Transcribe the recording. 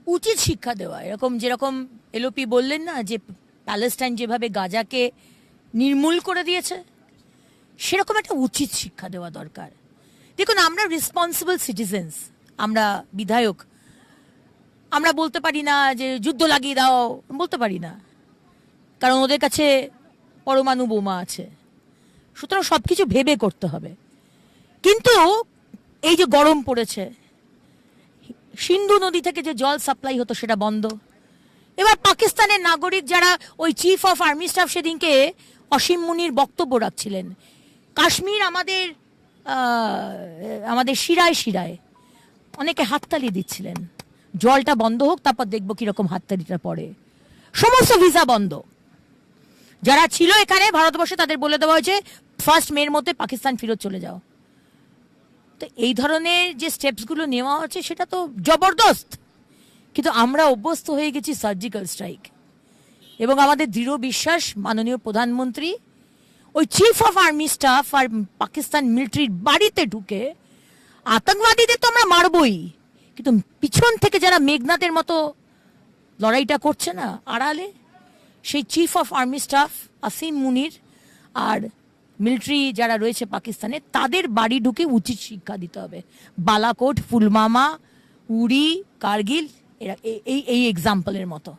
উচিত শিক্ষা দেওয়া, এরকম যেরকম এলওপি বললেন না যে প্যালেস্টাইন যেভাবে গাজাকে নির্মূল করে দিয়েছে, সেরকম একটা উচিত শিক্ষা দেওয়া দরকার। দেখুন, আমরা রেসপন্সিবল সিটিজেন্স, আমরা বিধায়ক, আমরা বলতে পারি না যে যুদ্ধ লাগিয়ে দাও, বলতে পারি না, কারণ ওদের কাছে পরমাণু বোমা আছে। সুতরাং সব কিছু ভেবে করতে হবে। কিন্তু এই যে গরম পড়েছে, সিন্ধু নদী থেকে যে জল সাপ্লাই হতো সেটা বন্ধ। এবার পাকিস্তানের নাগরিক যারা, ওই চিফ অফ আর্মি স্টাফ সেদিনকে অসীম মুনির বক্তব্য রাখছিলেন, কাশ্মীর আমাদের আমাদের শিরায় শিরায়, অনেকে হাততালি দিচ্ছিলেন, জলটা বন্ধ হোক তারপর দেখবো কিরকম হাততালিটা পড়ে। সমস্ত ভিসা বন্ধ, যারা ছিল এখানে ভারতবর্ষে তাদের বলে দেওয়া হয়েছে 1 মে মধ্যে পাকিস্তান ফেরত চলে যাও। তো এই ধরনের যে স্টেপসগুলো নেওয়া হচ্ছে সেটা তো জবরদস্ত, কিন্তু আমরা অভ্যস্ত হয়ে গেছি সার্জিক্যাল স্ট্রাইক। এবং আমাদের দৃঢ় বিশ্বাস মাননীয় প্রধানমন্ত্রী ওই চিফ অফ আর্মি স্টাফ আর পাকিস্তান মিলিটারির বাড়িতে ঢুকে, আতঙ্কবাদীদের তো আমরা মারবই, কিন্তু পিছন থেকে যারা মেঘনাদের মতো লড়াইটা করছে না আড়ালে, সেই chief of army staff Asim Munir আর মিলিটারি যারা রয়েছে পাকিস্তানে, তাদের বাড়ি ঢুকে উচিত শিক্ষা দিতে হবে। বালাকোট, পুলওয়ামা, উরি, কার্গিল, এরা এই এই এক্সাম্পলের মতো।